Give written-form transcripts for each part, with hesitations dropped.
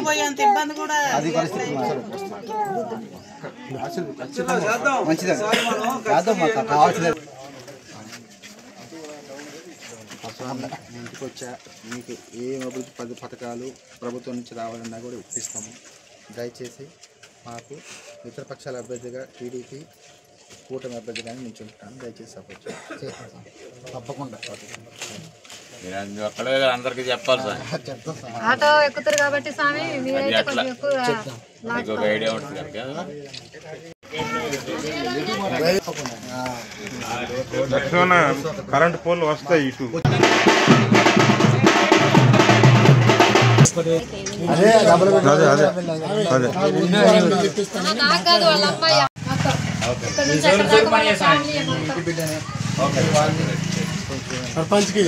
పోయేంత ఇబ్బంది కూడా అది పరిస్థితి ఇంటికి వచ్చా మీకు ఏ అభివృద్ధి పథకాలు ప్రభుత్వం నుంచి రావాలన్నా కూడా ఇప్పిస్తాము. దయచేసి మాకు మిత్రపక్షాల అభ్యర్థిగా టీడీపీ కూటమి అభ్యర్థిగా నిల్చుంటాను. దయచేసి సపోర్ట్ చేస్తాను. తప్పకుండా అందరికి చెప్పాలి సార్. ఆటో ఎక్కుతారు కాబట్టి స్వామి ఐడియా ఉంటుంది. కరెంట్ పోల్ వస్తాయి ఇటు. అదే సర్పంచ్కి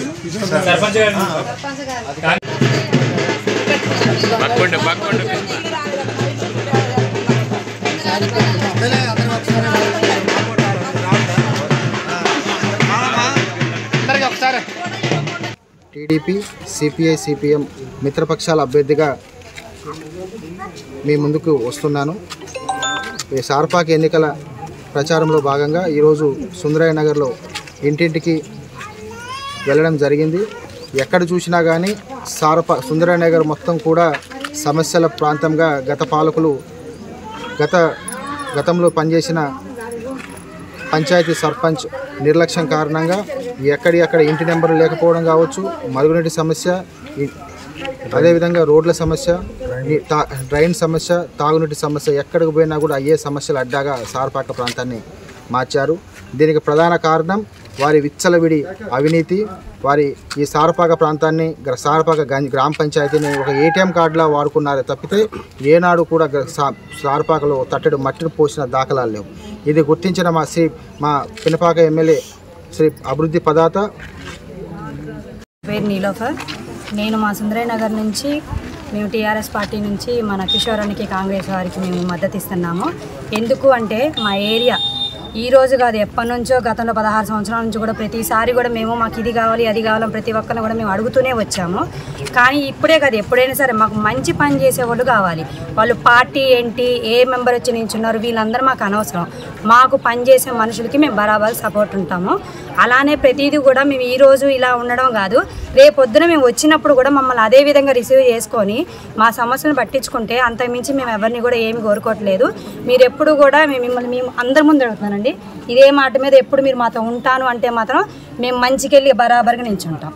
టీడీపీ సిపిఐ సిపిఎం మిత్రపక్షాల అభ్యర్థిగా మీ ముందుకు వస్తున్నాను. ఈ సార్పాక ఎన్నికల ప్రచారంలో భాగంగా ఈరోజు సుందరయ్య నగర్లో ఇంటింటికి వెళ్ళడం జరిగింది. ఎక్కడ చూసినా కానీ సుందరయ్య నగర్ మొత్తం కూడా సమస్యల ప్రాంతంగా గత పాలకులు గతంలో పనిచేసిన పంచాయతీ సర్పంచ్ నిర్లక్ష్యం కారణంగా ఎక్కడి ఇంటి నెంబర్ లేకపోవడం కావచ్చు, మరుగునీటి సమస్య, అదేవిధంగా రోడ్ల సమస్య, డ్రైన్ సమస్య, తాగునీటి సమస్య, ఎక్కడికి పోయినా కూడా అయ్యే సమస్యలు అడ్డాగా సార్పాక ప్రాంతాన్ని మార్చారు. దీనికి ప్రధాన కారణం వారి విచ్చలవిడి అవినీతి. వారి ఈ సార్పాక ప్రాంతాన్ని సార్పాక గ్రామ పంచాయతీని ఒక ఏటీఎం కార్డులా వాడుకున్నారే తప్పితే ఏనాడు కూడా సార్పాకలో తట్టెడు మట్టిని పోసిన దాఖలాలు లేవు. ఇది గుర్తించిన మా పినపాక ఎమ్మెల్యే శ్రీ అభివృద్ధి పదాత పేరు నీలోఫర్. నేను మా సుందరయ్య నగర్ నుంచి మేము టీఆర్ఎస్ పార్టీ నుంచి మన కిషోరానికి కాంగ్రెస్ వారికి మేము మద్దతు ఇస్తున్నాము. ఎందుకు అంటే మా ఏరియా ఈ రోజు కాదు, ఎప్పటి నుంచో గతంలో 16 సంవత్సరాల నుంచి కూడా ప్రతిసారి కూడా మేము మాకు ఇది కావాలి అది కావాలని ప్రతి ఒక్కరిని కూడా మేము అడుగుతూనే వచ్చాము. కానీ ఇప్పుడే కాదు, ఎప్పుడైనా సరే మాకు మంచి పని చేసేవాళ్ళు కావాలి. వాళ్ళు పార్టీ ఏంటి, ఏ మెంబర్ వచ్చి నించున్నారు, వీళ్ళందరూ మాకు అనవసరం. మాకు పనిచేసే మనుషులకి మేము బరాబర్ సపోర్ట్ ఉంటాము. అలానే ప్రతిదీ కూడా మేము ఈరోజు ఇలా ఉండడం కాదు, రేపొద్దున మేము వచ్చినప్పుడు కూడా మమ్మల్ని అదే విధంగా రిసీవ్ చేసుకొని మా సమస్యను పట్టించుకుంటే అంతకుమించి మేము ఎవరిని కూడా ఏమి కోరుకోవట్లేదు. మీరు ఎప్పుడు కూడా మేము అందరి ముందు అడుగుతున్నానండి, ఇదే మాట మీద ఎప్పుడు మీరు మాతో ఉంటాను అంటే మాత్రం మేము మంచికెళ్ళి బరాబర్గా నిల్చుంటాం.